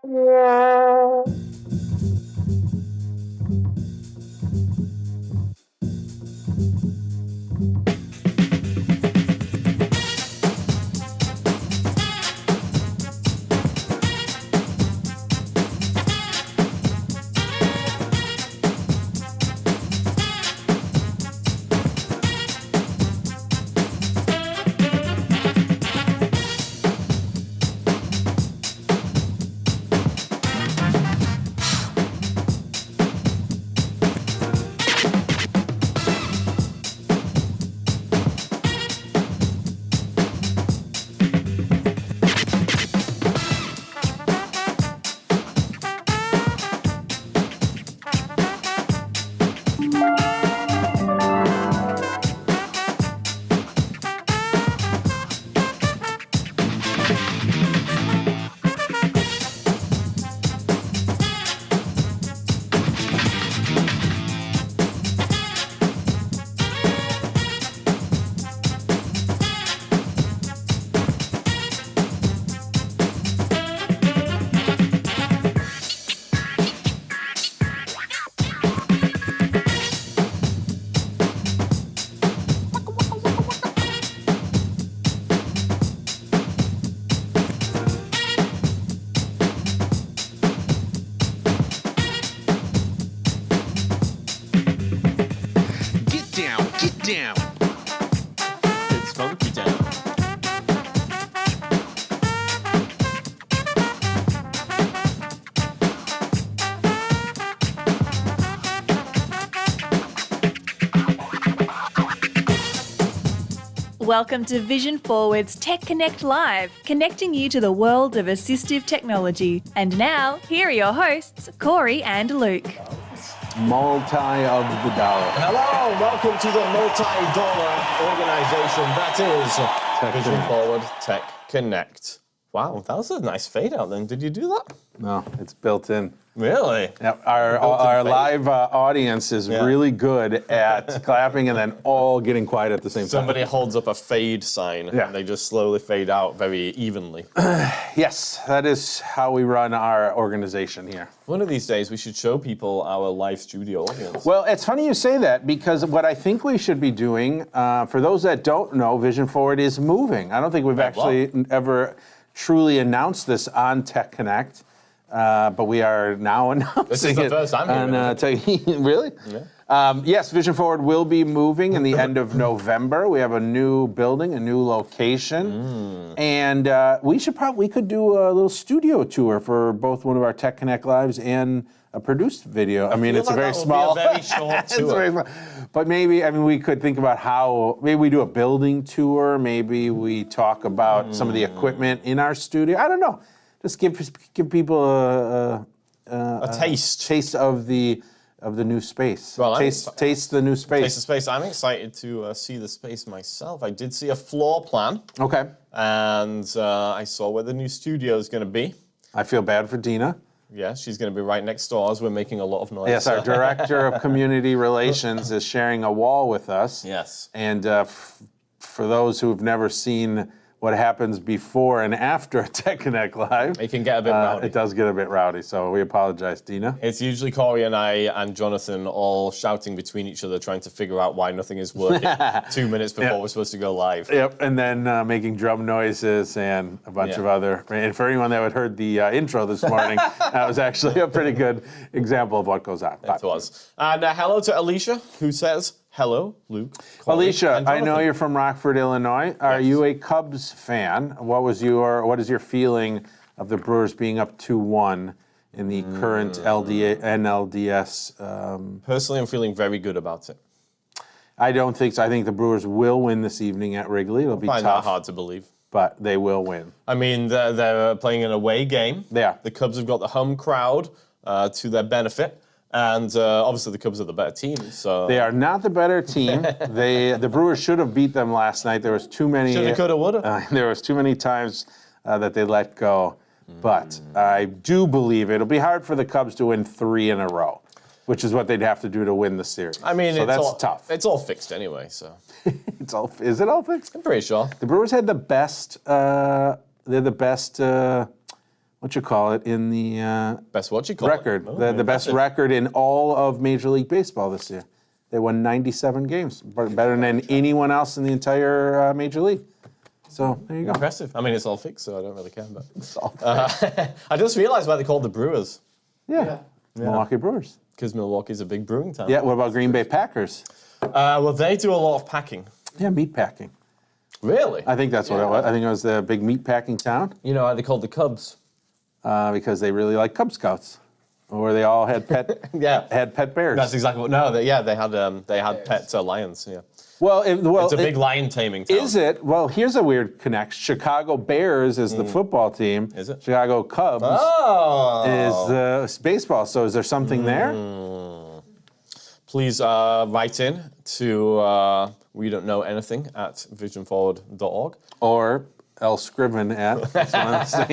down. It's funky down. Welcome to Vision Forward's Tech Connect Live, connecting you to the world of assistive technology. And now, here are your hosts, Cory and Luke. Multi of the dollar. Hello, welcome to the multi-dollar organization that is Vision Forward Tech Connect. Wow, that was a nice fade out then. Did you do that? No, it's built in. Really? Yep. Our live audience is really good at clapping and then all getting quiet at the same time. Somebody holds up a fade sign and they just slowly fade out very evenly. Yes, that is how we run our organization here. One of these days we should show people our live studio audience. Well, it's funny you say that because what I think we should be doing, for those that don't know, Vision Forward is moving. I don't think we've actually ever truly announced this on Tech Connect. But we are now announcing this is the first time really? Yeah. Yes, Vision Forward will be moving in the end of November. We have a new building, a new location, and we could do a little studio tour for both one of our Tech Connect Lives and a produced video. I mean, it's like a very small, be a very short tour. But maybe, we could think about maybe we do a building tour. Maybe we talk about some of the equipment in our studio. I don't know. Just give people a taste of the new space. Well, taste the new space. Taste the space. I'm excited to see the space myself. I did see a floor plan. Okay. And I saw where the new studio is going to be. I feel bad for Dina. Yeah, she's going to be right next door as we're making a lot of noise. Yes, our director of community relations is sharing a wall with us. Yes. And for those who have never seen what happens before and after Tech Connect Live. It can get a bit rowdy. It does get a bit rowdy, so we apologize, Dina. It's usually Cory and I and Jonathan all shouting between each other, trying to figure out why nothing is working 2 minutes before we're supposed to go live. Yep, and then making drum noises and a bunch of other. And for anyone that had heard the intro this morning, that was actually a pretty good example of what goes on. It was. And hello to Alicia, who says, hello, Luke. Cory, Alicia, I know you're from Rockford, Illinois. Are you a Cubs fan? What is your feeling of the Brewers being up 2-1 in the current NLDS? Personally, I'm feeling very good about it. I don't think so. I think the Brewers will win this evening at Wrigley. It'll be tough. I find that hard to believe. But they will win. I mean, they're playing an away game. Yeah. The Cubs have got the home crowd to their benefit. And obviously the Cubs are the better team, so... They are not the better team. The Brewers should have beat them last night. There was too many... Shoulda, coulda, woulda. There was too many times that they let go. But I do believe it'll be hard for the Cubs to win 3 in a row, which is what they'd have to do to win the series. I mean, so that's tough. It's all fixed anyway, so... Is it all fixed? I'm pretty sure. The Brewers had the best... they're the best... in the Best what you call record, it. the best record in all of Major League Baseball this year. They won 97 games, better than anyone else in the entire Major League. So there you go. Impressive. I mean, it's all fixed, so I don't really care. But It's all I just realized why they called the Brewers, yeah. Milwaukee Brewers. because Milwaukee's a big brewing town. Yeah, what about Green Bay Packers? Well, they do a lot of packing. Yeah, meat packing. Really? I think that's what it was. I think it was the big meat packing town You know why they called the Cubs? because they really like Cub Scouts, or they all had Yeah. had pet bears. That's exactly what. No, they had pet lions. Yeah. It's It's a big lion taming town. Is it? Well, here's a weird connection. Chicago Bears is the football team. Is it? Chicago Cubs Oh. is baseball. So is there something there? Please write in to we don't know anything at visionforward.org. Or El Scriven at. That's what I'm saying.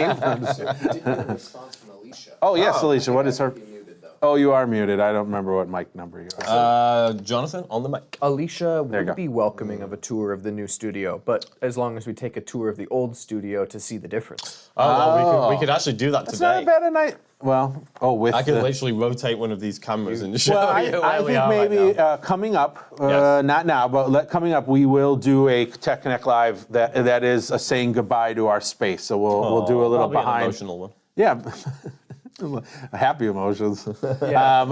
Didn't get a response from Alicia. Oh, yes, Alicia. What is her? Be muted, though. Oh, you are muted. I don't remember what mic number you are. Jonathan on the mic. Alicia you go. would be welcoming of a tour of the new studio, but as long as we take a tour of the old studio to see the difference. Well, we could actually do that It's today. not bad a night. Well, with I could the, literally rotate one of these cameras and show Well, you where I we think are right maybe now. coming up, Yes. not now, but coming up, we will do a Tech Connect Live that is a saying goodbye to our space. So we'll do a little Probably an behind. emotional one. Yeah. Happy emotions.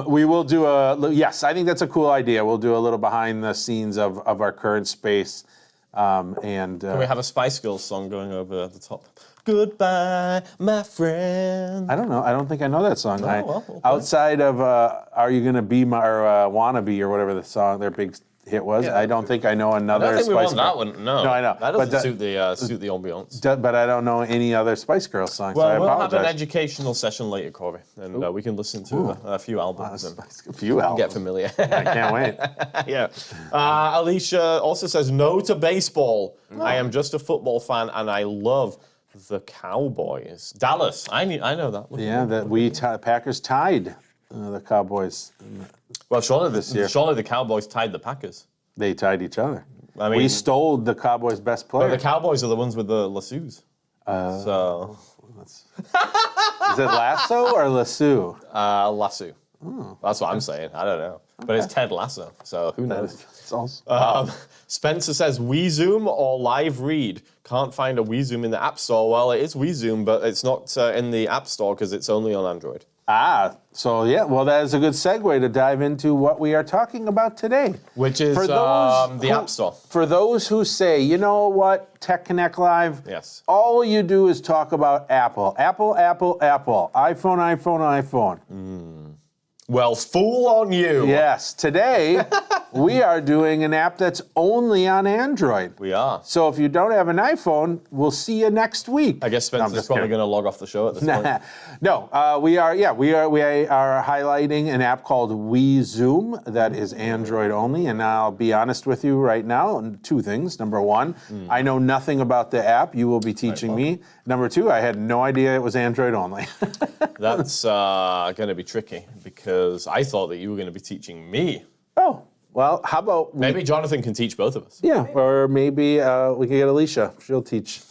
We will do yes, I think that's a cool idea. We'll do a little behind the scenes of our current space. Can we have a Spice Girls song going over the top? Goodbye, my friend. I don't know. I don't think I know that song. well, okay. Outside of Are You Gonna Be My, or Wanna Be, or whatever the song, their big hit was, I don't think I know I another don't think we Spice want that Girl. one. No, No, I know. That But doesn't suit the ambiance. But I don't know any other Spice Girls songs, so I Well, we'll have apologize. an educational session later, Cory, and we can listen to a few albums and A few albums. get familiar. I can't wait. Yeah. Alicia also says no to baseball. I am just a football fan, and I love the Cowboys. Dallas. I know that one. Yeah, that Packers tied the Cowboys. Well, surely this year. Surely the Cowboys tied the Packers. They tied each other. I mean, We stole the Cowboys' best but player. the Cowboys are the ones with the lassos. So Is it Lasso or Lasso? lasso. That's what I'm saying. I don't know, but it's Ted Lasso. So who knows? It's also, Spencer says weZoom or Live Read. Can't find a weZoom in the App Store. Well, it is weZoom, but it's not in the App Store because it's only on Android. So yeah, well, that is a good segue to dive into what we are talking about today. Which is For those the who- App Store. For those who say, you know what, Tech Connect Live, Yes. all you do is talk about Apple. Apple, Apple, Apple. iPhone, iPhone, iPhone. Well, fool on you. Yes, today we are doing an app that's only on Android. We are. So if you don't have an iPhone, we'll see you next week. I guess No, I'm Spencer's just probably kidding. going to log off the show at this point. No, we are highlighting an app called weZoom that is Android only. And I'll be honest with you right now, two things. Number one, I know nothing about the app. You will be teaching me. Number two, I had no idea it was Android only. That's going to be tricky because I thought that you were going to be teaching me. Oh, well, how about Maybe Jonathan can teach both of us. Yeah, or maybe we could get Alicia. She'll teach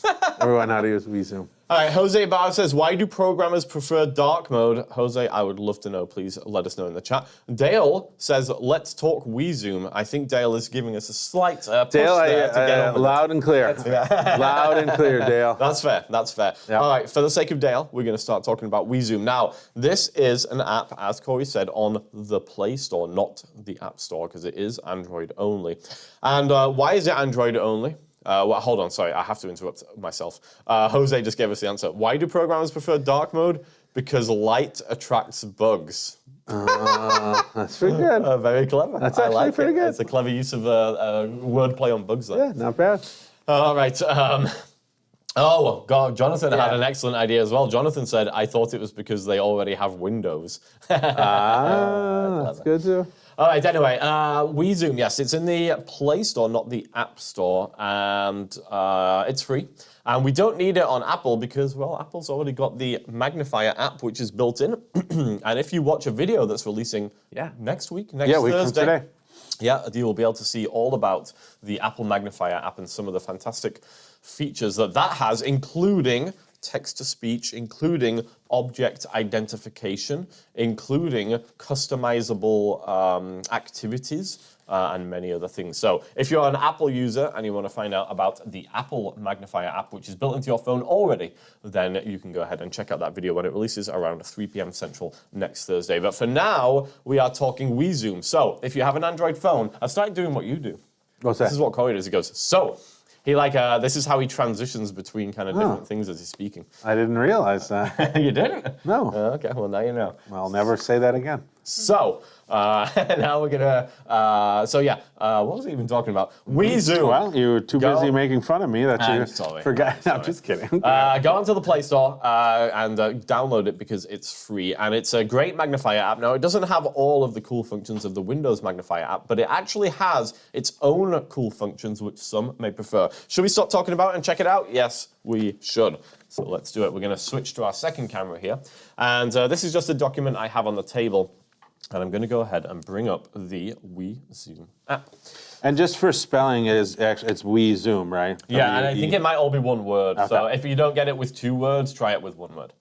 everyone how to use weZoom. All right, Jose Barr says, why do programmers prefer dark mode? Jose, I would love to know. Please let us know in the chat. Dale says, let's talk weZoom. I think Dale is giving us a slight push Dale, there to get on with it. loud and clear. Loud and clear, Dale. That's fair. That's fair. Yeah. All right. For the sake of Dale, we're going to start talking about weZoom. Now, this is an app, as Cory said, on the Play Store, not the App Store, because it is Android only. And why is it Android only? Well, hold on. Sorry, I have to interrupt myself. Jose just gave us the answer. Why do programmers prefer dark mode? Because light attracts bugs. That's pretty good. Very clever. That's I actually like pretty it. good. It's a clever use of wordplay on bugs there. Yeah, not bad. All right. Oh, God, Jonathan had an excellent idea as well. Jonathan said, I thought it was because they already have Windows. That's good too. All right, anyway, weZoom, yes, it's in the Play Store, not the App Store, and it's free. And we don't need it on Apple because, well, Apple's already got the Magnifier app, which is built in. And if you watch a video that's releasing next week, next Yeah, week from Thursday, today. yeah, you will be able to see all about the Apple Magnifier app and some of the fantastic features that has, including text-to-speech, including object identification, including customizable activities, and many other things. So if you're an Apple user and you want to find out about the Apple Magnifier app, which is built into your phone already, then you can go ahead and check out that video when it releases around 3 p.m. Central next Thursday. But for now, we are talking weZoom. So if you have an Android phone, I started doing what you do. What's that? This is what Cory does. He goes, so. He this is how he transitions between kind of different things as he's speaking. I didn't realize that. You didn't? No. Okay, well now you know. I'll never say that again. So, now we're gonna, what was I even talking about? weZoom. Well, you were too busy making fun of me that you I'm sorry. forgot. I'm No, sorry. just kidding. Go onto the Play Store and download it because it's free. And it's a great magnifier app. Now, it doesn't have all of the cool functions of the Windows magnifier app, but it actually has its own cool functions, which some may prefer. Should we stop talking about it and check it out? Yes, we should. So let's do it. We're going to switch to our second camera here. And this is just a document I have on the table. And I'm going to go ahead and bring up the weZoom app. And just for spelling, it's weZoom, right? Yeah, and I think it might all be one word. Okay. So if you don't get it with 2 words, try it with 1 word.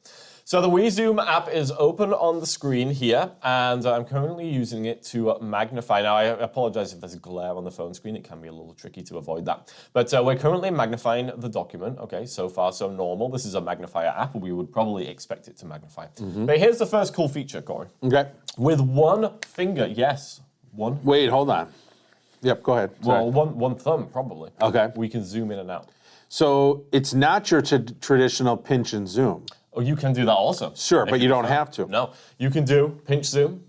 So the weZoom app is open on the screen here, and I'm currently using it to magnify. Now, I apologize if there's glare on the phone screen. It can be a little tricky to avoid that. But we're currently magnifying the document. Okay, so far so normal. This is a magnifier app. We would probably expect it to magnify. But here's the first cool feature, Cory. Okay. With 1 finger, yes, 1. Wait, hold on. Yep, go ahead. Sorry. Well, one thumb, probably. Okay. We can zoom in and out. So it's not your traditional pinch and zoom. Oh, you can do that also. Sure, but you don't have to. No, you can do pinch zoom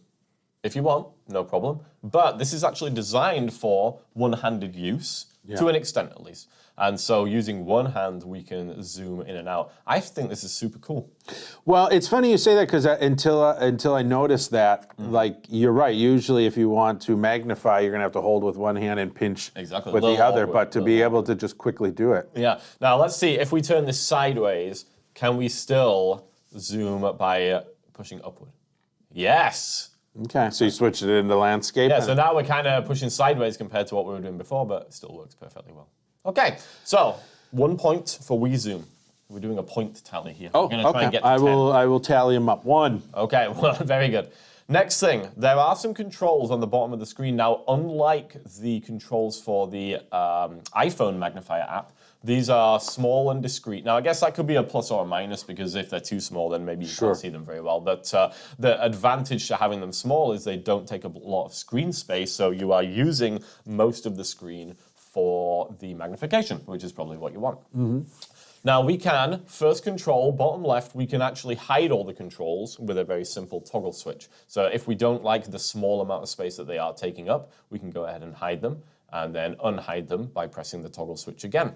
if you want, no problem. But this is actually designed for one-handed use, to an extent at least. And so using one hand, we can zoom in and out. I think this is super cool. Well, it's funny you say that because until I noticed that, like, you're right. Usually if you want to magnify, you're going to have to hold with one hand and pinch Exactly. with the other. Awkward, But to be able to just quickly do it. Yeah. Now let's see, if we turn this sideways, can we still zoom by pushing upward? Yes. Okay, so you switched it into landscape. Yeah, so now we're kind of pushing sideways compared to what we were doing before, but it still works perfectly well. Okay, so 1 point for weZoom. We're doing a point tally here. Oh, we're going to try and okay. get to 10. I will tally them up. 1. Okay, well, very good. Next thing, there are some controls on the bottom of the screen. Now, unlike the controls for the iPhone magnifier app, these are small and discrete. Now, I guess that could be a plus or a minus because if they're too small, then maybe you can't see them very well. But the advantage to having them small is they don't take up a lot of screen space, so you are using most of the screen for the magnification, which is probably what you want. Now we can, first control, bottom left, we can actually hide all the controls with a very simple toggle switch. So if we don't like the small amount of space that they are taking up, we can go ahead and hide them and then unhide them by pressing the toggle switch again.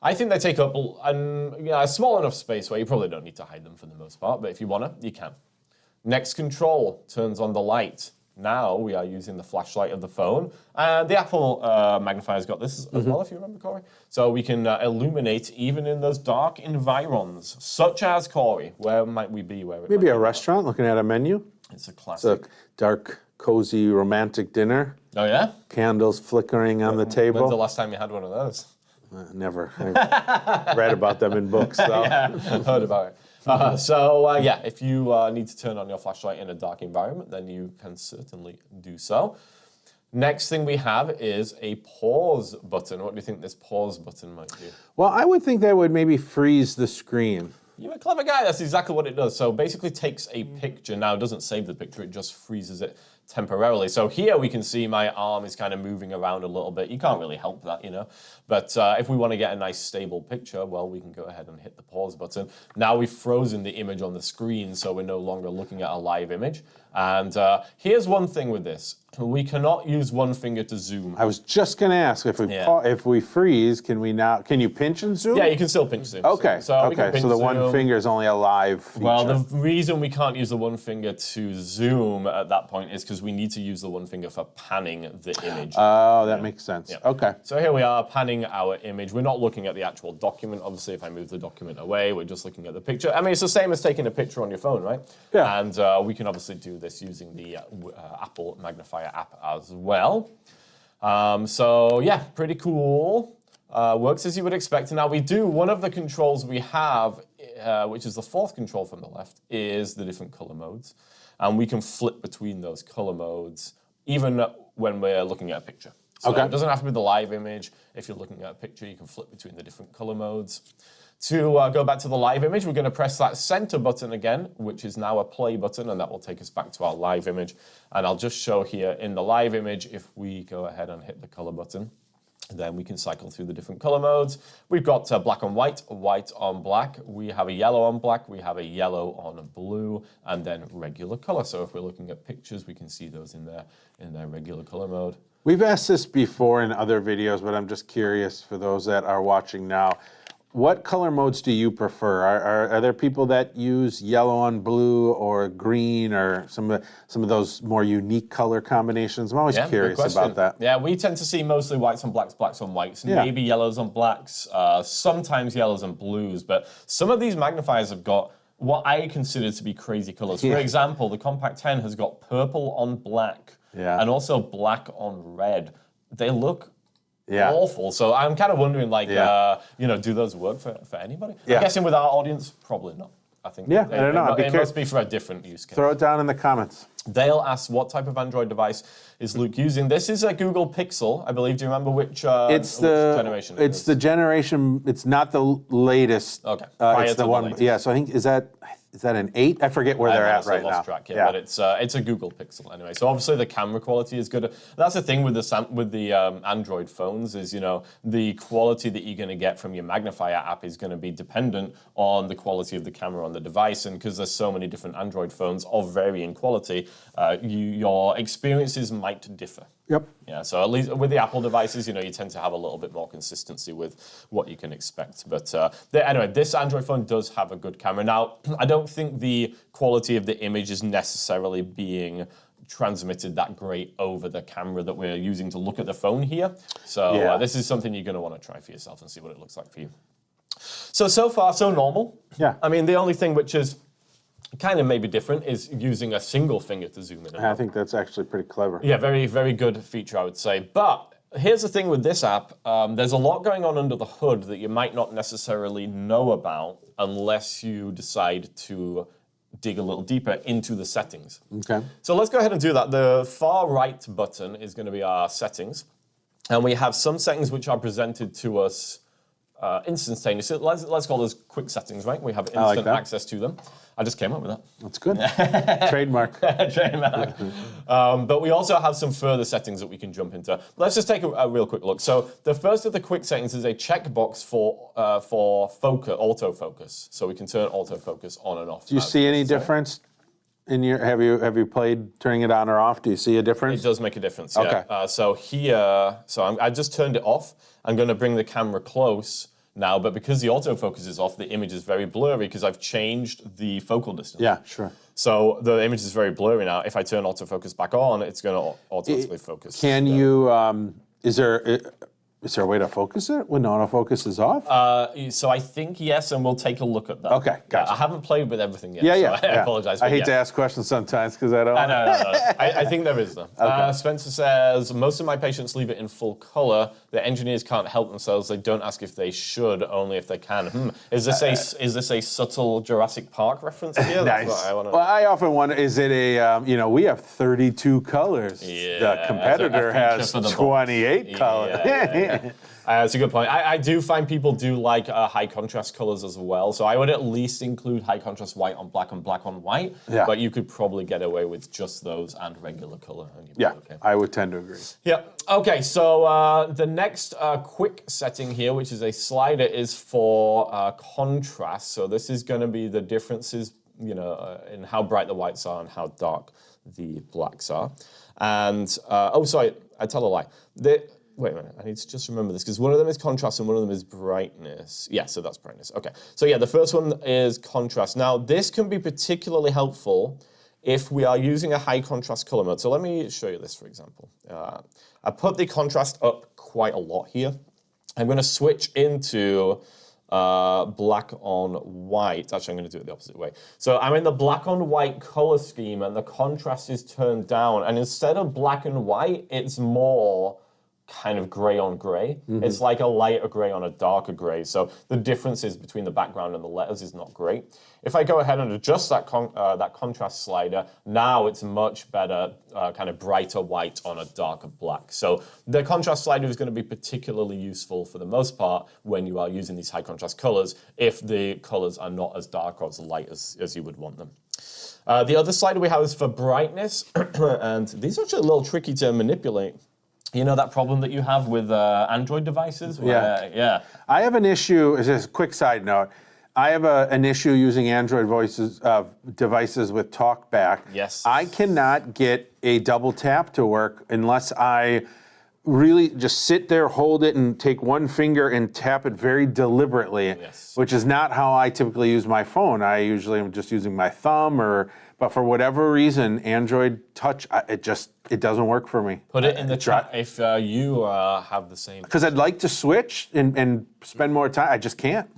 I think they take up a small enough space where you probably don't need to hide them for the most part, but if you want to, you can. Next control turns on the light. Now we are using the flashlight of the phone. The Apple magnifier's got this as well, if you remember, Cory. So we can illuminate even in those dark environs, such as, Cory, where might we be? Maybe a restaurant looking at a menu. It's a It's classic. a dark, cozy, romantic dinner. Oh, yeah? Candles flickering on the When's the table. last time you had one of those? Never. I read about them in books. So. Yeah, heard about it. If you need to turn on your flashlight in a dark environment, then you can certainly do so. Next thing we have is a pause button. What do you think this pause button might do? Well, I would think that would maybe freeze the screen. You're a clever guy. That's exactly what it does. So basically takes a picture. Now, it doesn't save the picture. It just freezes it temporarily. So here we can see my arm is kind of moving around a little bit. You can't really help that, you know. But if we want to get a nice stable picture, well, we can go ahead and hit the pause button. Now we've frozen the image on the screen, so we're no longer looking at a live image. And here's one thing with this. We cannot use one finger to zoom. I was just going to ask if we freeze, can you pinch and zoom? Yeah, you can still pinch zoom. Okay. So we can pinch So the zoom. one finger is only a live feature. Well, the reason we can't use the one finger to zoom at that point is because we need to use the one finger for panning the image. Oh, that makes sense. Yeah. Okay. So here we are panning our image. We're not looking at the actual document. Obviously, if I move the document away, we're just looking at the picture. I mean, it's the same as taking a picture on your phone, right? Yeah. And we can obviously do this using the Apple Magnifier app as well. Pretty cool. Works as you would expect. Now we do, one of the controls we have which is the fourth control from the left, is the different color modes. And we can flip between those color modes even when we're looking at a picture. So it doesn't have to be the live image. If you're looking at a picture, you can flip between the different color modes. To go back to the live image, we're going to press that center button again, which is now a play button, and that will take us back to our live image. And I'll just show here in the live image, if we go ahead and hit the color button, then we can cycle through the different color modes. We've got black on white, white on black. We have a yellow on black. We have a yellow on blue, and then regular color. So if we're looking at pictures, we can see those in their regular color mode. We've asked this before in other videos, but I'm just curious for those that are watching now. What color modes do you prefer? Are there people that use yellow on blue or green or some of those more unique color combinations? I'm always curious about that. Yeah, we tend to see mostly whites on blacks, blacks on whites, maybe yellows on blacks, sometimes yellows and blues, but some of these magnifiers have got what I consider to be crazy colors. For example, the Compact 10 has got purple on black and also black on red. They look awful. So I'm kind of wondering, like, do those work for anybody? I'm guessing with our audience, probably not. I think I don't know. It must be for a different use case. Throw it down in the comments. Dale asks, what type of Android device is Luke using? This is a Google Pixel, I believe. Do you remember which generation? It's the generation. It's not the latest. Okay. It's the one. Yeah. So I think is that an 8? I forget where they're at right now. Track here, but it's a Google Pixel anyway. So obviously the camera quality is good. That's the thing with the Android phones is, the quality that you're going to get from your Magnifier app is going to be dependent on the quality of the camera on the device. And because there's so many different Android phones of varying quality, your experiences might differ. Yep. Yeah, so at least with the Apple devices, you tend to have a little bit more consistency with what you can expect. But anyway, this Android phone does have a good camera. Now, I don't think the quality of the image is necessarily being transmitted that great over the camera that we're using to look at the phone here. So this is something you're going to want to try for yourself and see what it looks like for you. So far, so normal. Yeah. I mean, the only thing which is kind of maybe different is using a single finger to zoom in. I think that's actually pretty clever. Yeah, very, very good feature, I would say. But here's the thing with this app. There's a lot going on under the hood that you might not necessarily know about unless you decide to dig a little deeper into the settings. Okay. So let's go ahead and do that. The far right button is going to be our settings. And we have some settings which are presented to us instantaneously. Let's call those quick settings, right? We have instant access to them. I just came up with that. That's good. Trademark. Trademark. But we also have some further settings that we can jump into. Let's just take a real quick look. So the first of the quick settings is a checkbox for autofocus. So we can turn autofocus on and off. Do you see any difference in your? Have you played turning it on or off? Do you see a difference? It does make a difference. Okay. Yeah. So here, I just turned it off. I'm going to bring the camera close now, but because the autofocus is off, the image is very blurry because I've changed the focal distance. Yeah, sure. So the image is very blurry now. If I turn autofocus back on, it's going to automatically focus. Can you? Is there a way to focus it when autofocus is off? So I think yes, and we'll take a look at that. Okay, gotcha. I haven't played with everything yet. Yeah. I apologize. I hate to ask questions sometimes because I don't. No. I think there is though. Okay. Spencer says most of my patients leave it in full color. The engineers can't help themselves. They don't ask if they should, only if they can. Is this a subtle Jurassic Park reference here? Nice. That's what I want to Well, I often wonder: is it a? We have 32 colors. Yeah, the competitor has 28 colors. Yeah. That's a good point. I do find people do like high contrast colors as well. So I would at least include high contrast white on black and black on white. Yeah. But you could probably get away with just those and regular color. And you'd be okay. I would tend to agree. Yeah. Okay, so the next quick setting here, which is a slider, is for contrast. So this is going to be the differences, in how bright the whites are and how dark the blacks are. And, sorry, I tell a lie. Wait a minute, I need to just remember this, because one of them is contrast and one of them is brightness. Yeah, so that's brightness. Okay, so yeah, the first one is contrast. Now, this can be particularly helpful if we are using a high contrast color mode. So let me show you this, for example. I put the contrast up quite a lot here. I'm going to switch into black on white. Actually, I'm going to do it the opposite way. So I'm in the black on white color scheme, and the contrast is turned down. And instead of black and white, it's more kind of gray on gray. It's like a lighter gray on a darker gray. So the differences between the background and the letters is not great. If I go ahead and adjust that contrast slider, now it's much better, kind of brighter white on a darker black. So the contrast slider is going to be particularly useful for the most part when you are using these high contrast colors, if the colors are not as dark or as light as you would want them. The other slider we have is for brightness, and these are actually a little tricky to manipulate. You know that problem that you have with Android devices? Yeah. I have an issue, just a quick side note. I have an issue using Android devices with TalkBack. Yes. I cannot get a double tap to work unless I really just sit there, hold it, and take one finger and tap it very deliberately, which is not how I typically use my phone. I usually am just using my thumb, but for whatever reason, Android Touch, it doesn't work for me. Put it in the chat if you have the same. Because I'd like to switch and spend more time. I just can't.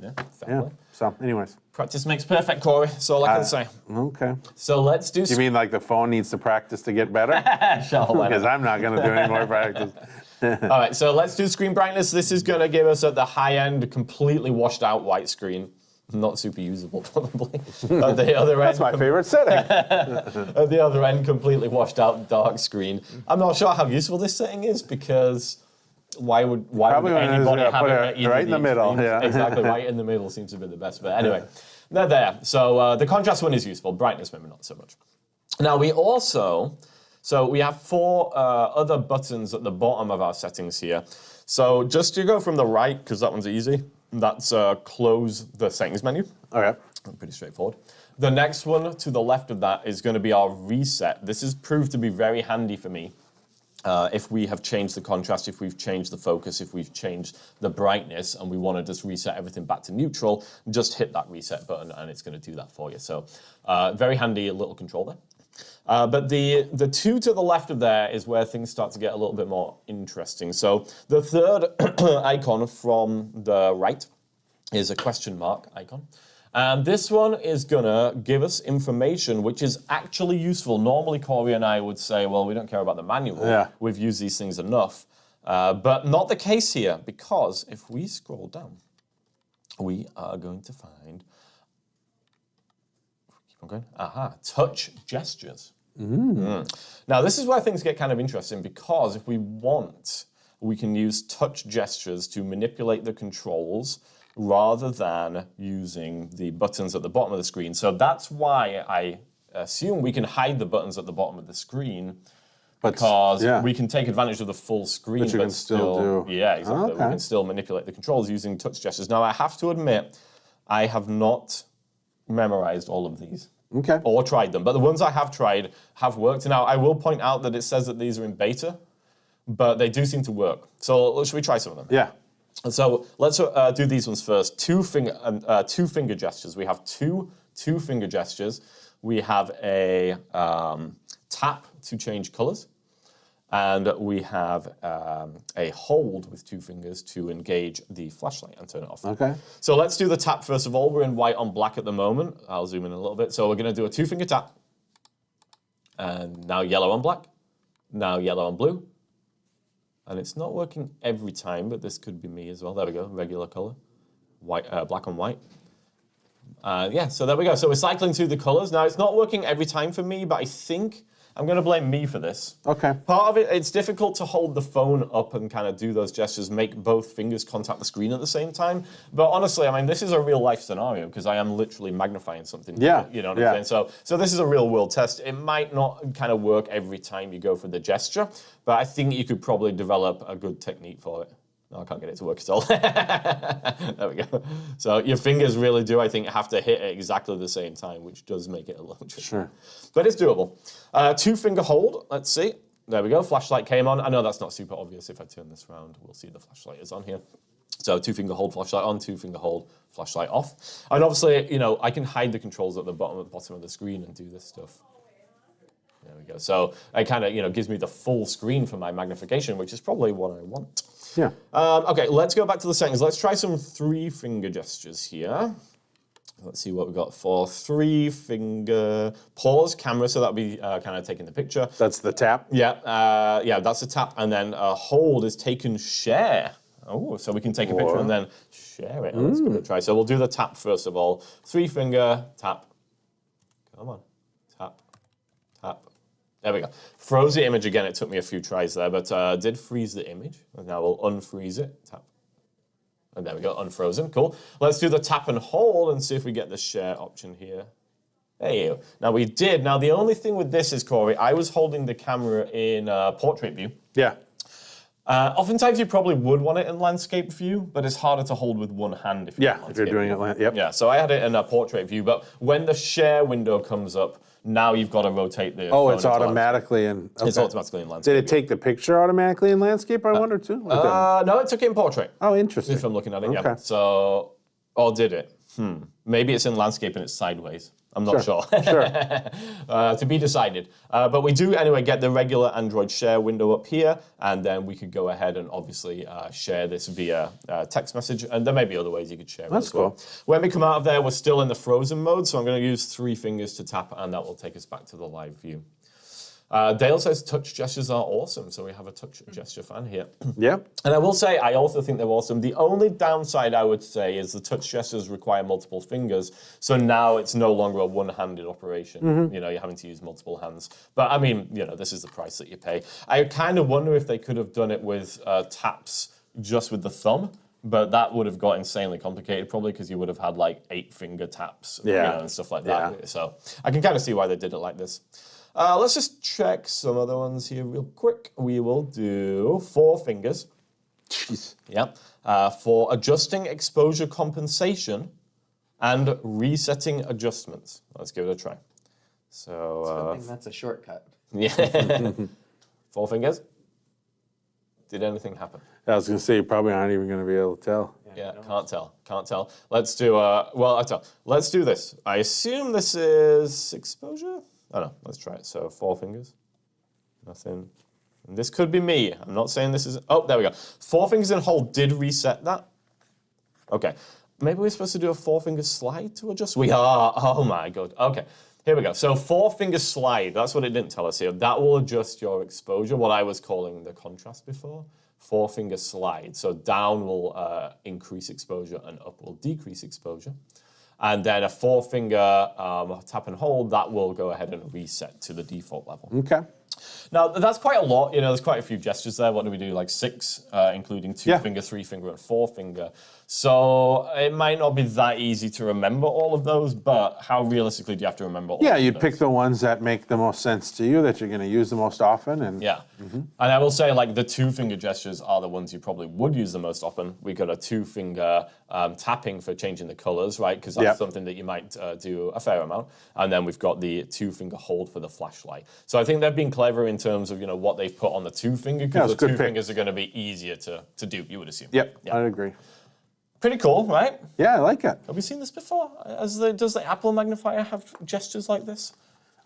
Yeah. So, anyways. Practice makes perfect, Cory. That's all I can say. Okay. So let's do. You mean like the phone needs to practice to get better? Because I'm not going to do any more practice. All right, so let's do screen brightness. This is going to give us at the high end completely washed out white screen. Not super usable, probably. At the other end, that's my favorite setting. At the other end, completely washed out dark screen. I'm not sure how useful this setting is because why would anybody have it at either right in the middle? extremes? Yeah. Exactly, right in the middle seems to be the best. But anyway, they're there. So the contrast one is useful. Brightness maybe not so much. Now we also. So we have 4 other buttons at the bottom of our settings here. So just to go from the right, because that one's easy, that's close the settings menu. Okay. Pretty straightforward. The next one to the left of that is going to be our reset. This has proved to be very handy for me. If we have changed the contrast, if we've changed the focus, if we've changed the brightness, and we want to just reset everything back to neutral, just hit that reset button and it's going to do that for you. So very handy little control there. But the 2 to the left of there is where things start to get a little bit more interesting. So the third icon from the right is a question mark icon. And this one is going to give us information which is actually useful. Normally, Cory and I would say, well, we don't care about the manual. Yeah. We've used these things enough. But not the case here, because if we scroll down, we are going to find... Okay. Touch gestures. Now, this is where things get kind of interesting because if we want, we can use touch gestures to manipulate the controls rather than using the buttons at the bottom of the screen. So that's why I assume we can hide the buttons at the bottom of the screen because we can take advantage of the full screen. But you can still do. Yeah, exactly. Okay. We can still manipulate the controls using touch gestures. Now, I have to admit, I have not memorized all of these. Okay. Or tried them. But the ones I have tried have worked. Now, I will point out that it says that these are in beta, but they do seem to work. So should we try some of them? Yeah. So let's do these ones first. Two finger gestures. We have two finger gestures. We have a tap to change colors. And we have a hold with 2 fingers to engage the flashlight and turn it off. Okay. So let's do the tap first of all. We're in white on black at the moment. I'll zoom in a little bit. So we're going to do a 2-finger tap. And now yellow on black. Now yellow on blue. And it's not working every time, but this could be me as well. There we go, regular color. White, black on white. Yeah, so there we go. So we're cycling through the colors. Now it's not working every time for me, but I think I'm going to blame me for this. Okay. Part of it, it's difficult to hold the phone up and kind of do those gestures, make both fingers contact the screen at the same time. But honestly, I mean, this is a real life scenario because I am literally magnifying something. Yeah. You know what I'm saying? So this is a real world test. It might not kind of work every time you go for the gesture, but I think you could probably develop a good technique for it. No, I can't get it to work at all. There we go. So your fingers really do, I think, have to hit at exactly the same time, which does make it a little tricky. Sure. But it's doable. 2-finger hold, let's see. There we go, flashlight came on. I know that's not super obvious. If I turn this around, we'll see the flashlight is on here. So 2-finger hold, flashlight on, 2-finger hold, flashlight off. And obviously, you know, I can hide the controls at the bottom of the screen and do this stuff. There we go. So it kind of, you know, gives me the full screen for my magnification, which is probably what I want. Yeah. Okay, let's go back to the settings. Let's try some 3-finger gestures here. Let's see what we've got for 3-finger pause camera. So that'll be kind of taking the picture. That's the tap? Yeah, yeah, that's a tap. And then hold is taken share. Oh, so we can take a picture and then share it. Let's give it a try. So we'll do the tap first of all. 3-finger tap. Come on. Tap. Tap. There we go. Froze the image again. It took me a few tries there, but did freeze the image. And now we'll unfreeze it. Tap. And there we go, unfrozen, cool. Let's do the tap and hold and see if we get the share option here. There you go. Now we did. Now the only thing with this is, Cory, I was holding the camera in portrait view. Yeah. Oftentimes you probably would want it in landscape view, but it's harder to hold with one hand if you're doing it. Yep. Yeah, so I had it in a portrait view, but when the share window comes up, now you've got to rotate the phone it's automatically in. Okay. It's automatically in landscape. Did it take the picture automatically in landscape, I wonder, too? No, it took it in portrait. Oh, interesting. If I'm looking at it, yeah. Okay. So, or did it? Maybe it's in landscape and it's sideways. I'm not sure. Sure. To be decided. But we do anyway get the regular Android share window up here, and then we could go ahead and obviously share this via text message, and there may be other ways you could share it as well. Cool. When we come out of there, we're still in the frozen mode, so I'm going to use 3 fingers to tap, and that will take us back to the live view. Dale says touch gestures are awesome, so we have a touch gesture fan here. Yeah. And I will say, I also think they're awesome. The only downside I would say is the touch gestures require multiple fingers, so now it's no longer a one-handed operation. You know, you're having to use multiple hands. But I mean, you know, this is the price that you pay. I kind of wonder if they could have done it with taps just with the thumb, but that would have got insanely complicated probably because you would have had like 8-finger taps, you know, and stuff like that. Yeah. So I can kind of see why they did it like this. Let's just check some other ones here real quick. We will do 4 fingers. Jeez. Yep. For adjusting exposure compensation and resetting adjustments. Let's give it a try. So. I think that's a shortcut. Yeah. 4 fingers. Did anything happen? I was going to say, you probably aren't even going to be able to tell. Yeah, can't tell. Can't tell. Let's do. Well, I tell. Let's do this. I assume this is exposure. Oh no, let's try it. So 4 fingers, nothing. And this could be me. I'm not saying this is, oh, there we go. 4 fingers and hold did reset that. Okay, maybe we're supposed to do a 4-finger slide to adjust. We are, oh my God. Okay, here we go. So 4-finger slide, that's what it didn't tell us here. That will adjust your exposure, what I was calling the contrast before. 4-finger slide. So down will increase exposure and up will decrease exposure. And then a 4-finger tap and hold, that will go ahead and reset to the default level. Okay. Now, that's quite a lot. You know, there's quite a few gestures there. What do we do? Like 6, including 2-finger, 3-finger, and 4-finger. So it might not be that easy to remember all of those, but how realistically do you have to remember all of those? Yeah, you'd pick the ones that make the most sense to you, that you're going to use the most often. And yeah. And I will say, like, the 2-finger gestures are the ones you probably would use the most often. We got a 2-finger tapping for changing the colors, right? Because that's something that you might do a fair amount. And then we've got the 2-finger hold for the flashlight. So I think they've been clever in terms of, you know, what they've put on the 2-finger, because the 2 fingers are going to be easier to do, you would assume. Yep, I'd agree. Pretty cool, right? Yeah, I like it. Have we seen this before? Does the Apple magnifier have gestures like this?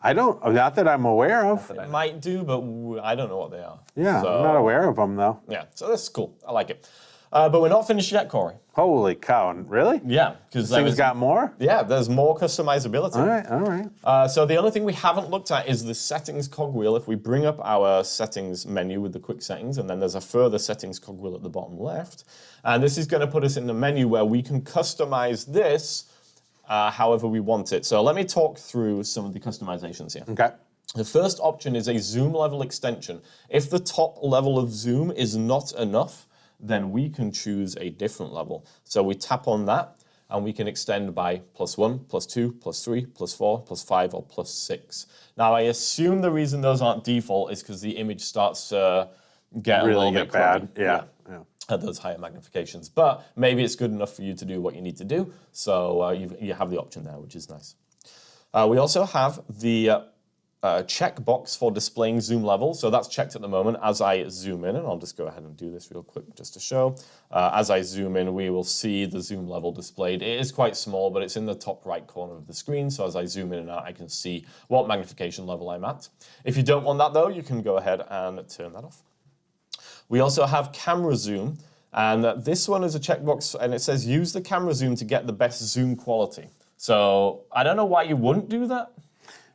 I don't, not that I'm aware of. It might do, but I don't know what they are. Yeah, So, I'm not aware of them, though. Yeah, so this is cool. I like it. But we're not finished yet, Cory. Holy cow, really? Yeah, because Things got more? Yeah, there's more customizability. All right. So the only thing we haven't looked at is the settings cogwheel. If we bring up our settings menu with the quick settings, and then there's a further settings cogwheel at the bottom left, and this is going to put us in the menu where we can customize this however we want it. So let me talk through some of the customizations here. Okay. The first option is a zoom level extension. If the top level of zoom is not enough, then we can choose a different level. So we tap on that, and we can extend by +1, +2, +3, +4, +5, or +6. Now, I assume the reason those aren't default is because the image starts to get Really a little bit bad. crummy. Yeah. At those higher magnifications. But maybe it's good enough for you to do what you need to do. So you have the option there, which is nice. We also have the checkbox for displaying zoom level. So that's checked at the moment as I zoom in, and I'll just go ahead and do this real quick just to show. As I zoom in, we will see the zoom level displayed. It is quite small, but it's in the top right corner of the screen. So as I zoom in and out, I can see what magnification level I'm at. If you don't want that though, you can go ahead and turn that off. We also have camera zoom, and this one is a checkbox, and it says use the camera zoom to get the best zoom quality. So I don't know why you wouldn't do that.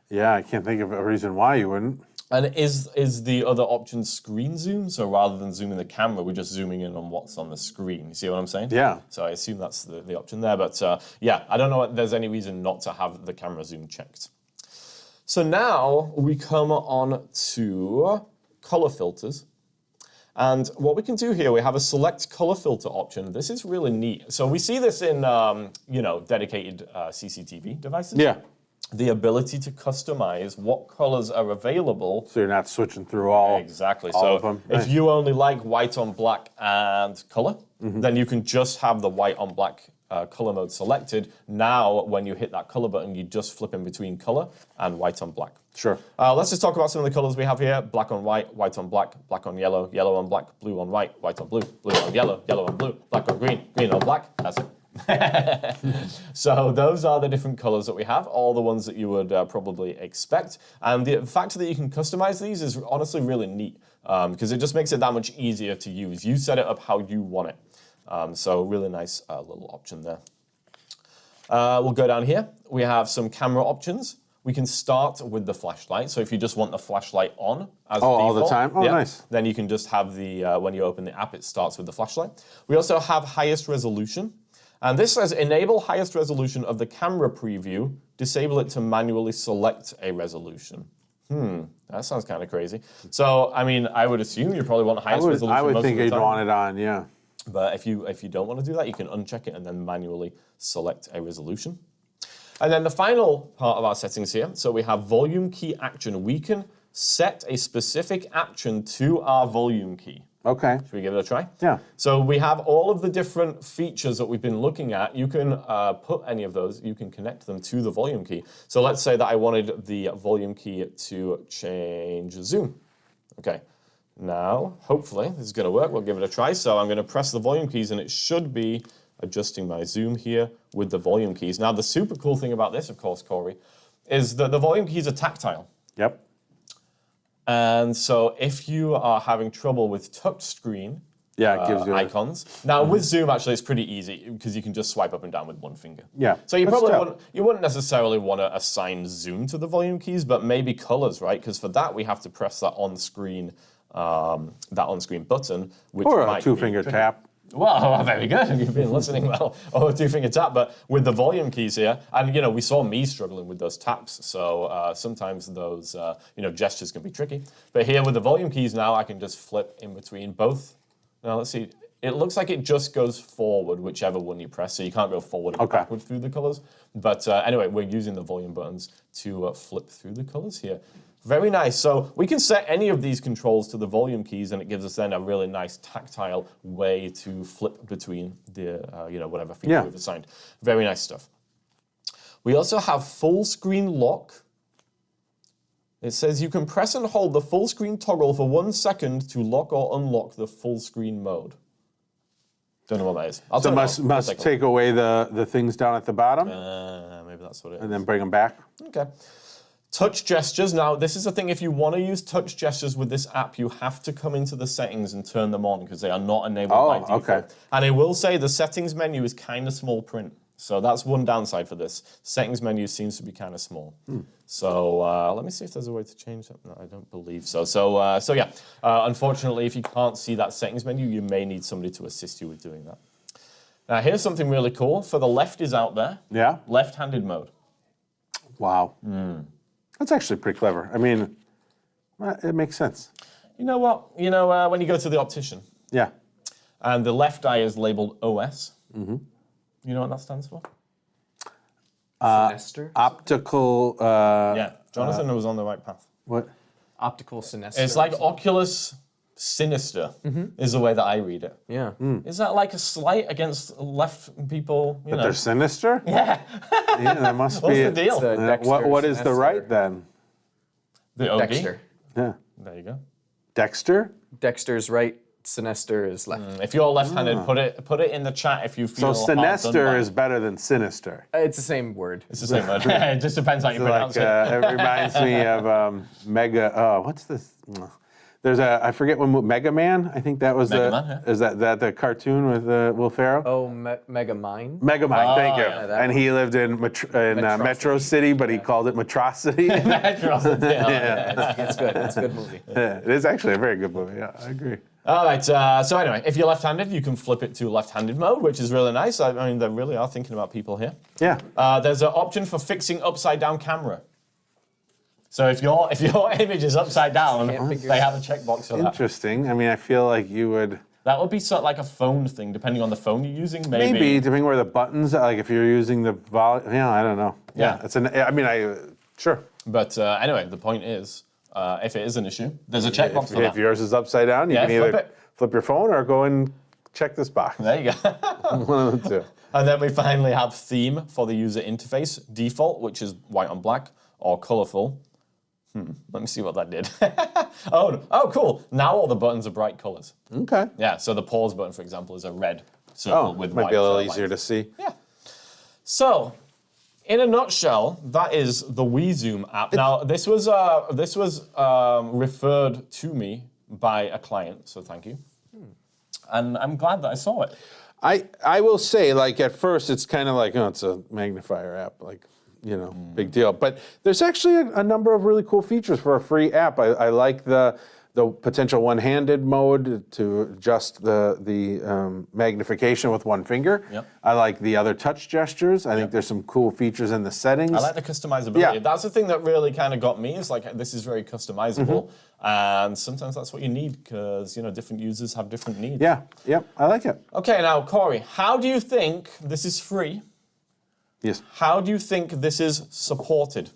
Yeah, I can't think of a reason why you wouldn't. And is the other option screen zoom? So rather than zooming the camera, we're just zooming in on what's on the screen. You see what I'm saying? Yeah. So I assume that's the option there. But yeah, I don't know if there's any reason not to have the camera zoom checked. So now we come on to color filters. And what we can do here, we have a select color filter option. This is really neat. So we see this in, dedicated CCTV devices. Yeah. The ability to customize what colors are available. So you're not switching through all Exactly. all So of them. if Nice. you only like white on black and color, then you can just have the white on black color mode selected. Now, when you hit that color button, you just flip in between color and white on black. Sure. Let's just talk about some of the colors we have here. Black on white, white on black, black on yellow, yellow on black, blue on white, white on blue, blue on yellow, yellow on blue, black on green, green on black. That's it. So those are the different colors that we have, all the ones that you would probably expect. And the fact that you can customize these is honestly really neat because it just makes it that much easier to use. You set it up how you want it. So really nice little option there. We'll go down here. We have some camera options. We can start with the flashlight. So if you just want the flashlight on as all the default, time? Oh, nice. Then you can just have the, when you open the app, it starts with the flashlight. We also have highest resolution. And this says enable highest resolution of the camera preview, disable it to manually select a resolution. That sounds kind of crazy. So, I mean, I would assume you probably want highest resolution I would most think of the you'd time. want it on, yeah. But if you don't want to do that, you can uncheck it and then manually select a resolution. And then the final part of our settings here, so we have volume key action. We can set a specific action to our volume key. Okay. Should we give it a try? Yeah. So we have all of the different features that we've been looking at. You can put any of those, you can connect them to the volume key. So let's say that I wanted the volume key to change zoom. Okay. Now, hopefully, this is going to work. We'll give it a try. So I'm going to press the volume keys, and it should be adjusting my zoom here with the volume keys. Now, the super cool thing about this, of course, Cory, is that the volume keys are tactile. Yep. And so if you are having trouble with touch screen Yeah, it gives you icons. Now, with Zoom, actually, it's pretty easy because you can just swipe up and down with one finger. Yeah. So you but probably still. wouldn't necessarily want to assign Zoom to the volume keys, but maybe colors, right? Because for that, we have to press that on-screen button, which Or a might be two-finger tricky. tap. Well, very good. You've been listening well. Or a two-finger tap, but with the volume keys here, and we saw me struggling with those taps. So sometimes those gestures can be tricky. But here with the volume keys now, I can just flip in between both. Now let's see. It looks like it just goes forward, whichever one you press. So you can't go forward and backward through the colors. But anyway, we're using the volume buttons to flip through the colors here. Very nice. So we can set any of these controls to the volume keys, and it gives us then a really nice tactile way to flip between the whatever feature we've assigned. Very nice stuff. We also have full screen lock. It says you can press and hold the full screen toggle for 1 second to lock or unlock the full screen mode. Don't know what that is. So must take away the things down at the bottom maybe that's what it is. and then bring them back. Okay. Touch gestures. Now, this is the thing. If you want to use touch gestures with this app, you have to come into the settings and turn them on because they are not enabled by default. Okay. And I will say the settings menu is kind of small print. So that's one downside for this. Settings menu seems to be kind of small. So let me see if there's a way to change that. No, I don't believe so. So yeah, unfortunately, if you can't see that settings menu, you may need somebody to assist you with doing that. Now, here's something really cool. For the left is out there. Yeah. Left-handed mode. Wow. That's actually pretty clever. I mean, it makes sense. You know what? When you go to the optician, Yeah. and the left eye is labeled OS. You know what that stands for? Sinester? Optical. Yeah, Jonathan was on the right path. What? Optical sinester. It's like Oculus Sinister is the way that I read it. Yeah. Is that like a slight against left people? But they're sinister? Yeah. Yeah, that must What's be the it. deal? The Dexter, What is the Sinester. right then? The OG? Dexter. Yeah. There you go. Dexter? Dexter's right, Sinester is left. If you're left-handed, put it in the chat if you feel So hard done sinister by. is better than sinister. It's the same word. It's the same word. It just depends how you Like, pronounce it. it reminds me of Mega. What's this? There's I forget when Mega Man. I think that was Mega Man, yeah. Is that the cartoon with Will Ferrell? Oh, Mega Mind? Megamind, thank you. yeah, that And he lived in Metro City, but he called it Metrocity. It's good. It's a good movie. Yeah, it is actually a very good movie. Yeah, I agree. All right, so anyway, if you're left-handed, you can flip it to left-handed mode, which is really nice. I mean, they really are thinking about people here. Yeah. There's an option for fixing upside-down camera. So if your image is upside down, they have a checkbox for that. Interesting. I mean, I feel like you would... That would be sort of like a phone thing, depending on the phone you're using. Maybe depending where the buttons, like if you're using the volume, I don't know. Yeah. Sure. But anyway, the point is, if it is an issue, there's a checkbox for that. If yours is upside down, you can either flip your phone or go and check this box. There you go. One of the two. And then we finally have theme for the user interface. Default, which is white on black, or colorful. Let me see what that did. oh, cool. Now all the buttons are bright colors. Okay. Yeah, so the pause button, for example, is a red circle with white. Might be a little lines. easier to see. Yeah. So, in a nutshell, that is the weZoom app. Now, this was referred to me by a client, so thank you. And I'm glad that I saw it. I will say, like, at first, it's kind of like, it's a magnifier app, like, big deal. But there's actually a number of really cool features for a free app. I like the potential one-handed mode to adjust the magnification with one finger. Yep. I like the other touch gestures. I think there's some cool features in the settings. I like the customizability. Yeah. That's the thing that really kind of got me. Is like, this is very customizable. And sometimes that's what you need because, different users have different needs. Yeah, I like it. Okay, now, Cory, how do you think this is free? Yes. How do you think this is supported?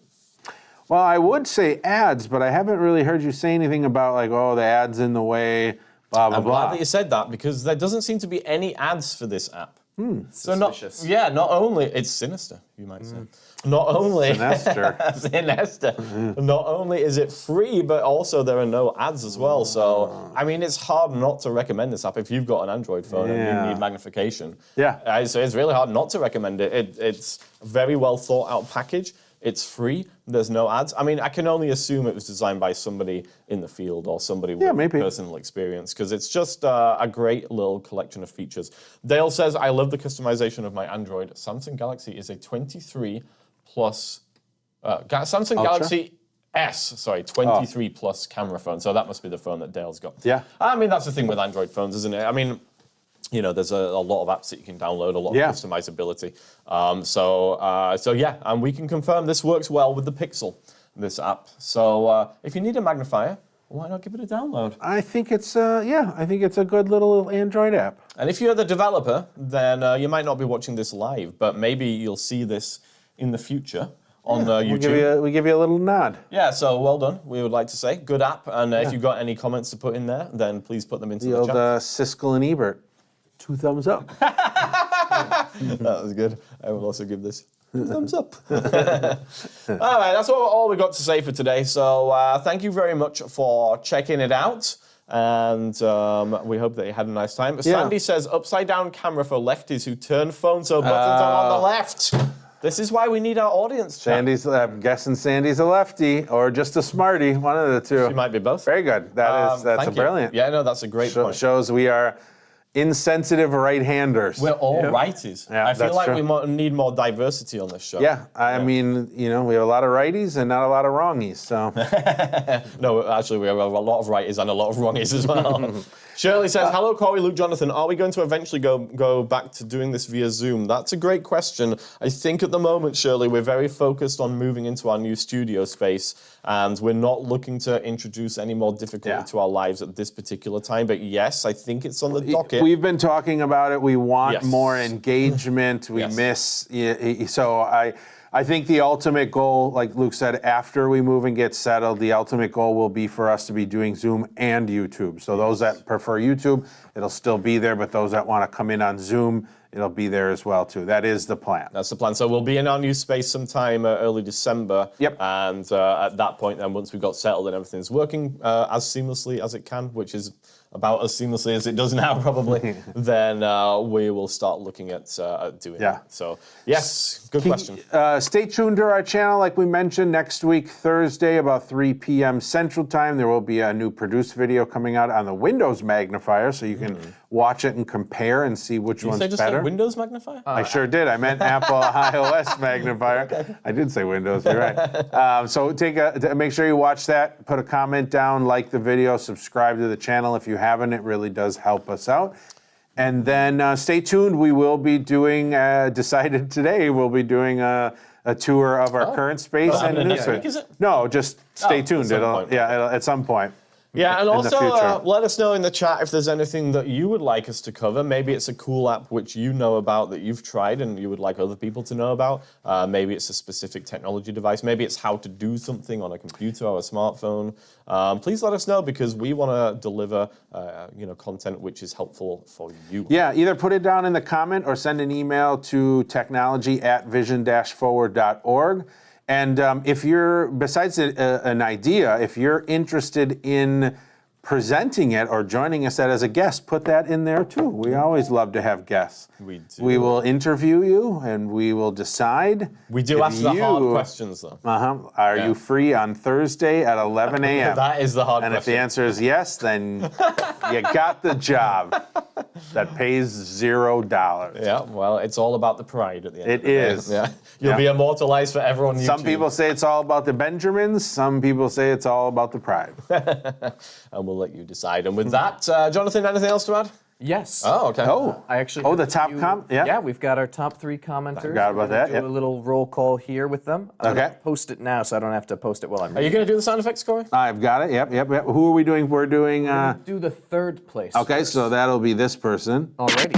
Well, I would say ads, but I haven't really heard you say anything about like, the ads in the way, blah, blah, I'm blah. glad that you said that because there doesn't seem to be any ads for this app. So Suspicious. not only, it's sinister, you might say. Not only, sinister. Not only is it free, but also there are no ads as well. So, I mean, it's hard not to recommend this app if you've got an Android phone and you need magnification. Yeah. So it's really hard not to recommend it. It's a very well thought out package. It's free. There's no ads. I mean, I can only assume it was designed by somebody in the field or somebody with personal experience because it's just a great little collection of features. Dale says, I love the customization of my Android. Samsung Galaxy is a 23 plus, Samsung Ultra? Galaxy S, 23 plus camera phone. So that must be the phone that Dale's got. Yeah. I mean, that's the thing with Android phones, isn't it? I mean, there's a lot of apps that you can download, a lot of customizability. So yeah, and we can confirm this works well with the Pixel, this app. So if you need a magnifier, why not give it a download? I think it's a good little Android app. And if you're the developer, then you might not be watching this live, but maybe you'll see this in the future on YouTube. We give you a little nod. Yeah, so well done, we would like to say. Good app, and if you've got any comments to put in there, then please put them into the chat. The old Siskel and Ebert. 2 thumbs up. That was good. I will also give this 2 thumbs up. All right, that's all we got to say for today. So thank you very much for checking it out. And we hope that you had a nice time. Sandy says, upside down camera for lefties who turn phones so buttons are on the left. This is why we need our audience chat. I'm guessing Sandy's a lefty or just a smarty, one of the two. She might be both. Very good. That's brilliant. Yeah, no, that's a great point. Shows we are insensitive right-handers. We're all righties. Yeah, I feel like true. we need more diversity on this show. Yeah, I mean, we have a lot of righties and not a lot of wrongies, so. No, actually, we have a lot of righties and a lot of wrongies as well. Shirley says, hello, Cory, Luke, Jonathan. Are we going to eventually go back to doing this via Zoom? That's a great question. I think at the moment, Shirley, we're very focused on moving into our new studio space, and we're not looking to introduce any more difficulty to our lives at this particular time. But yes, I think it's on the docket. We've been talking about it. We want more engagement. We miss. So I think the ultimate goal, like Luke said, after we move and get settled, the ultimate goal will be for us to be doing Zoom and YouTube. So those that prefer YouTube, it'll still be there. But those that want to come in on Zoom, it'll be there as well, too. That is the plan. That's the plan. So we'll be in our new space sometime early December. Yep. And at that point, then, once we've got settled and everything's working as seamlessly as it can, which is about as seamlessly as it does now, probably, then we will start looking at doing that. So, yes, good question. Stay tuned to our channel, like we mentioned. Next week, Thursday, about 3 p.m. Central Time, there will be a new produced video coming out on the Windows magnifier, so you can watch it and compare and see which one's just better. say Windows magnifier? I sure did. I meant Apple iOS magnifier. Okay. I did say Windows. You're right. So make sure you watch that. Put a comment down, like the video, subscribe to the channel if you haven't. It really does help us out. And then stay tuned. We will be doing. Decided today we'll be doing a tour of our current space and new next space. week, is it? No, just stay tuned. Point. It'll at some point. Yeah, and in the also future. let us know in the chat if there's anything that you would like us to cover. Maybe it's a cool app which you know about that you've tried and you would like other people to know about. Maybe it's a specific technology device. Maybe it's how to do something on a computer or a smartphone. Please let us know because we want to deliver content which is helpful for you. Yeah, either put it down in the comment or send an email to technology@vision-forward.org. And if you're, besides an idea, if you're interested in presenting it or joining us as a guest, put that in there too. We always love to have guests. We do. We will interview you and we will decide. We do ask the hard questions though. Are you free on Thursday at 11 a.m.? That is the hard And question. if the answer is yes, then you got the job. That pays $0. Yeah, well, it's all about the pride at the end. It of the day. is. Yeah, you'll be immortalized forever on YouTube. Some people say it's all about the Benjamins. Some people say it's all about the pride. And we'll let you decide. And with that, Jonathan, anything else to add? Yes. Oh, okay. I actually. Oh, have the a top few- yeah. Yeah, we've got our top 3 commenters. Forgot about We're gonna that, Do a little roll call here with them. I'm gonna Okay. post it now, so I don't have to post it while I'm. Are you going to do the sound effects, Cory? I've got it. Yep. Who are we doing? We're doing. Do the 3rd place. Okay, first. so that'll be this person. Alrighty.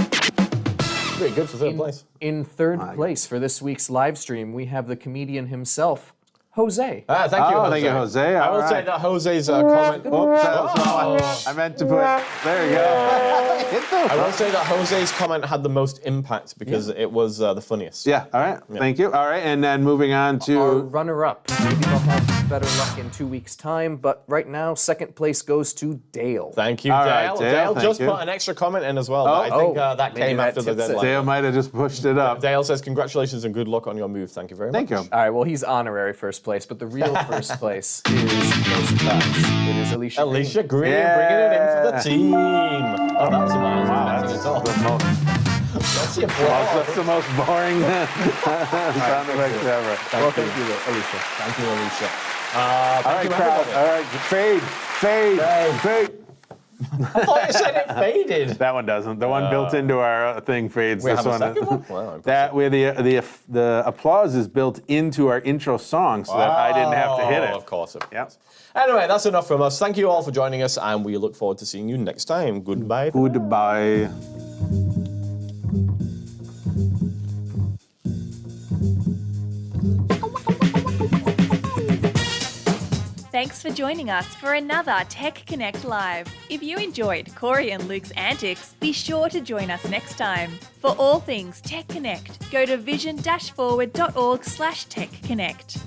Pretty good for third place. In 3rd place for this week's live stream, we have the comedian himself, Jose. Thank you, Oh, Jose. thank you, Jose. I will All say right. that Jose's comment. Oops, that was not what I meant to put. There you go. I will say that Jose's comment had the most impact because it was the funniest. Yeah. All right. Thank you. All right, and then moving on Our to. runner-up. Maybe they'll have better luck in 2 weeks' time, but right now, 2nd place goes to Dale. Thank you, All Dale. right, Dale, Dale thank just you. put an extra comment in as well. But I think that maybe came that after the tips it. deadline. Dale might have just pushed it up. Dale says, congratulations and good luck on your move. Thank you very much. Thank you. All right, well, he's honorary 1st place, but the real 1st place is no surprise. It is Alicia. Alicia Green Yeah. bringing it in for the team. Oh, that was a nice Wow, that's that's all. that's the most boring sound effect ever. Well, thank you, Alicia. Thank you, Alicia. All right, crowd. All right, fade. I thought you said it faded. That one doesn't. The one built into our thing fades. We This have a one. second one? Wow, That where the applause is built into our intro song, so that I didn't have to hit it. Of course. Yep. Anyway, that's enough from us. Thank you all for joining us, and we look forward to seeing you next time. Goodbye. Goodbye. Thanks for joining us for another Tech Connect Live. If you enjoyed Cory and Luke's antics, be sure to join us next time. For all things Tech Connect, go to vision-forward.org/techconnect.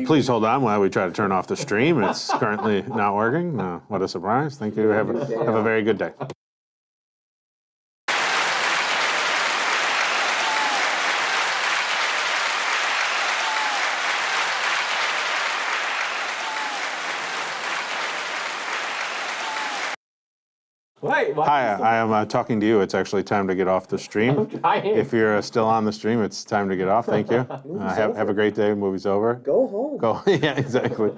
Please hold on while we try to turn off the stream. It's currently not working. What a surprise. Thank you. Have a very good day. Wait, what? Hi, I am talking to you. It's actually time to get off the stream. If you're still on the stream, it's time to get off. Thank you. Have a great day. Movie's over. Go home. Go. Yeah, exactly.